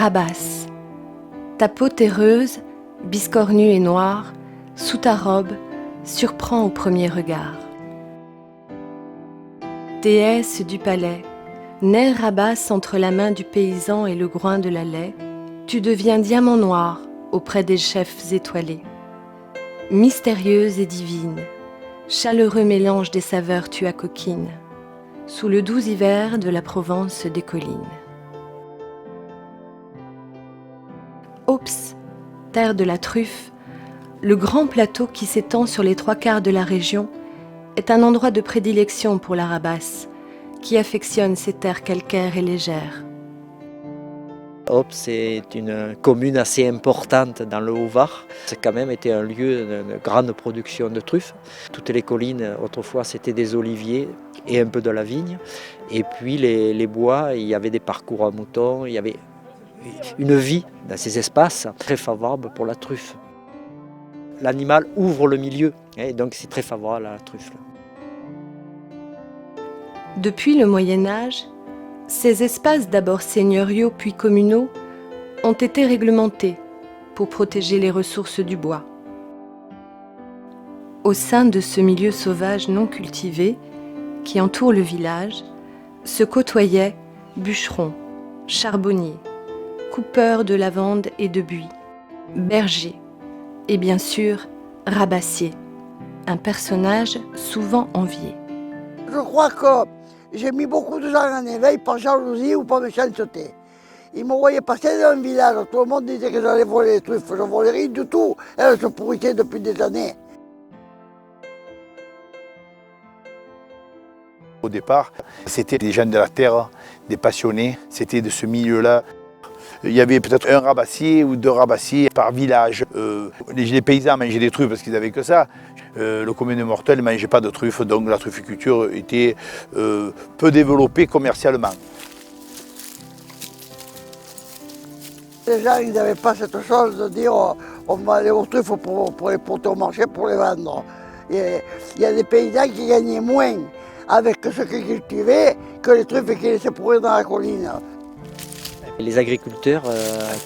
Rabasse. Ta peau terreuse, biscornue et noire, sous ta robe, surprend au premier regard. Déesse du palais, nerf rabasse entre la main du paysan et le groin de la laie, tu deviens diamant noir auprès des chefs étoilés. Mystérieuse et divine, chaleureux mélange des saveurs tu accoquines, sous le doux hiver de la Provence des collines. Ops, terre de la truffe, le grand plateau qui s'étend sur les 3/4 de la région est un endroit de prédilection pour la Rabasse, qui affectionne ces terres calcaires et légères. Ops est une commune assez importante dans le Haut-Var. Ça a quand même été un lieu de grande production de truffes. Toutes les collines, autrefois, c'était des oliviers et un peu de la vigne. Et puis les bois, il y avait des parcours à moutons, il y avait une vie dans ces espaces très favorable pour la truffe. L'animal ouvre le milieu, et donc c'est très favorable à la truffe. Depuis le Moyen-Âge, ces espaces d'abord seigneuriaux puis communaux ont été réglementés pour protéger les ressources du bois. Au sein de ce milieu sauvage non cultivé qui entoure le village, se côtoyaient bûcherons, charbonniers, coupeurs de lavande et de buis, bergers et bien sûr rabassiers, un personnage souvent envié. Je crois que j'ai mis beaucoup de gens en éveil par jalousie ou par méchanceté. Ils me voyaient passer dans un village, tout le monde disait que j'allais voler les truffes. Je ne volais rien du tout, elles se pourrissaient depuis des années. Au départ, c'était des gens de la terre, des passionnés, c'était de ce milieu-là. Il y avait peut-être un rabassier ou deux rabassiers par village. Les paysans mangeaient des truffes parce qu'ils n'avaient que ça. Le commun des mortels ne mangeait pas de truffes, donc la trufficulture était peu développée commercialement. Les gens n'avaient pas cette chose de dire on va aller aux truffes pour les porter au marché pour les vendre. Il y a des paysans qui gagnaient moins avec ce qu'ils cultivaient que les truffes qui laissaient pourrir dans la colline. Les agriculteurs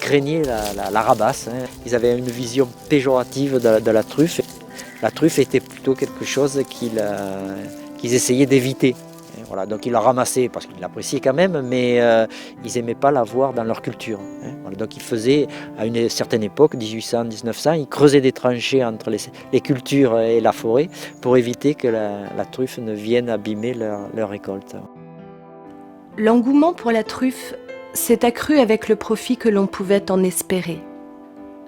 craignaient la rabasse. Ils avaient une vision péjorative de la truffe. La truffe était plutôt quelque chose qu'ils essayaient d'éviter. Voilà, donc ils la ramassaient parce qu'ils l'appréciaient quand même, mais ils n'aimaient pas la voir dans leur culture. Voilà, donc ils faisaient, à une certaine époque, 1800-1900, ils creusaient des tranchées entre les cultures et la forêt pour éviter que la truffe ne vienne abîmer leur récolte. L'engouement pour la truffe s'est accru avec le profit que l'on pouvait en espérer.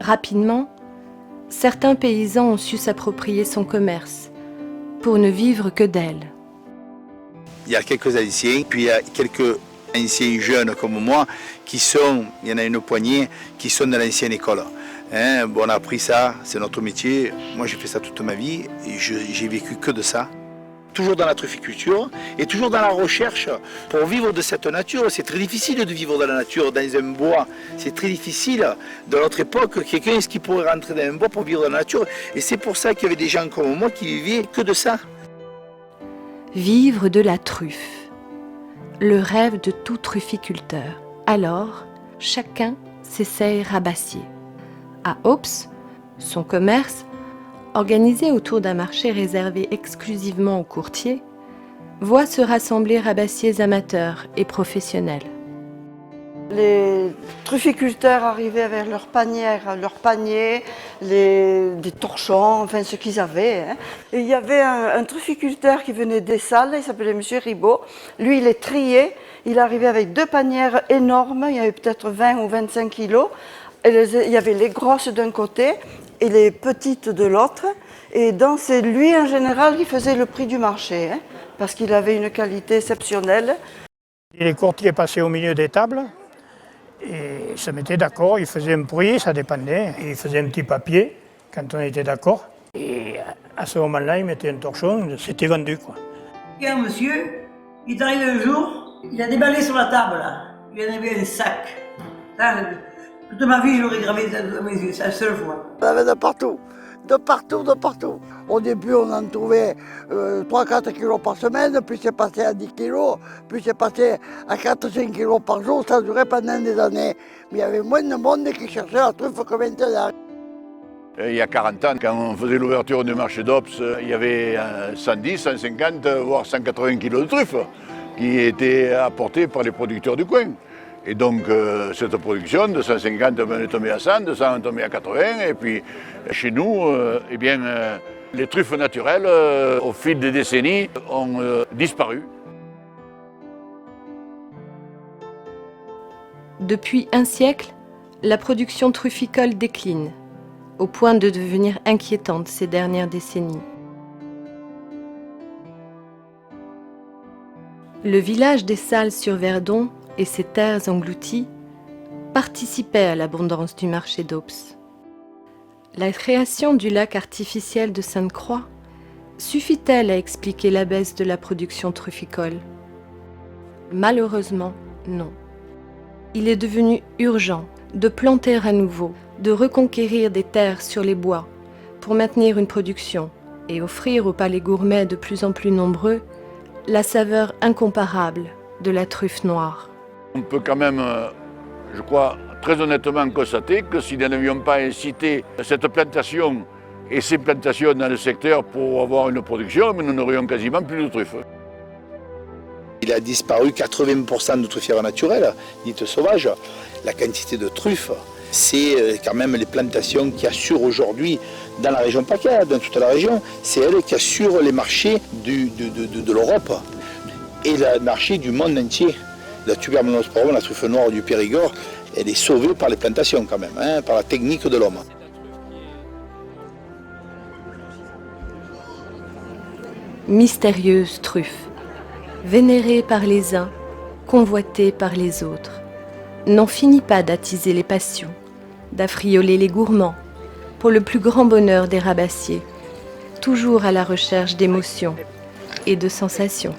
Rapidement, certains paysans ont su s'approprier son commerce pour ne vivre que d'elle. Il y a quelques anciens, puis il y a quelques anciens jeunes comme moi il y en a une poignée, qui sont de l'ancienne école. On a appris ça, c'est notre métier. Moi j'ai fait ça toute ma vie et j'ai vécu que de ça. Toujours dans la trufficulture et toujours dans la recherche pour vivre de cette nature. C'est très difficile de vivre dans la nature, dans un bois. C'est très difficile. Dans notre époque, quelqu'un est-ce qui pourrait rentrer dans un bois pour vivre dans la nature? Et c'est pour ça qu'il y avait des gens comme moi qui vivaient que de ça. Vivre de la truffe, le rêve de tout trufficulteur. Alors, chacun s'essaye rabassier. À Ops, son commerce, organisé autour d'un marché réservé exclusivement aux courtiers, voit se rassembler rabassiers amateurs et professionnels. Les trufficulteurs arrivaient avec leurs paniers, des torchons, enfin ce qu'ils avaient. Et il y avait un trufficulteur qui venait des Salles, il s'appelait M. Ribot. Lui, il les triait, il arrivait avec 2 panières énormes, il y avait peut-être 20 ou 25 kilos. Et il y avait les grosses d'un côté et les petites de l'autre. Et donc c'est lui en général qui faisait le prix du marché, parce qu'il avait une qualité exceptionnelle. Et les courtiers passaient au milieu des tables. Et ils se mettaient d'accord, ils faisaient un prix, ça dépendait. Ils faisaient un petit papier quand on était d'accord. Et à ce moment-là, ils mettaient un torchon, c'était vendu, quoi. Il y a un monsieur, il est arrivé un jour, il a déballé sur la table, là. Il y en avait un sac. Ça, toute ma vie, je l'aurais gravé dans mes yeux, c'est la seule fois. On avait de partout, de partout, de partout. Au début, on en trouvait 3-4 kilos par semaine, puis c'est passé à 10 kilos, puis c'est passé à 4-5 kilos par jour. Ça durait pendant des années. Mais il y avait moins de monde qui cherchait la truffe que maintenant. Il y a 40 ans, quand on faisait l'ouverture du marché d'Ops, il y avait 110, 150, voire 180 kilos de truffes qui étaient apportés par les producteurs du coin. Et donc cette production de 150 on est tombé à 100, de 100 on est tombé à 80, et puis chez nous, eh bien, les truffes naturelles, au fil des décennies, ont disparu. Depuis un siècle, la production trufficole décline, au point de devenir inquiétante ces dernières décennies. Le village des Salles-sur-Verdon et ses terres englouties participaient à l'abondance du marché d'Ops. La création du lac artificiel de Sainte-Croix suffit-elle à expliquer la baisse de la production trufficole? Malheureusement, non. Il est devenu urgent de planter à nouveau, de reconquérir des terres sur les bois pour maintenir une production et offrir aux palais gourmets de plus en plus nombreux la saveur incomparable de la truffe noire. On peut quand même, je crois, très honnêtement constater que si nous n'avions pas incité cette plantation et ces plantations dans le secteur pour avoir une production, nous n'aurions quasiment plus de truffes. Il a disparu 80% de truffières naturelles, dites sauvages. La quantité de truffes, c'est quand même les plantations qui assurent aujourd'hui, dans la région PACA, dans toute la région, c'est elles qui assurent les marchés de l'Europe et le marché du monde entier. La tuberculose, la truffe noire du Périgord, elle est sauvée par les plantations quand même, hein, par la technique de l'homme. Mystérieuse truffe, vénérée par les uns, convoitée par les autres, n'en finit pas d'attiser les passions, d'affrioler les gourmands, pour le plus grand bonheur des rabassiers, toujours à la recherche d'émotions et de sensations.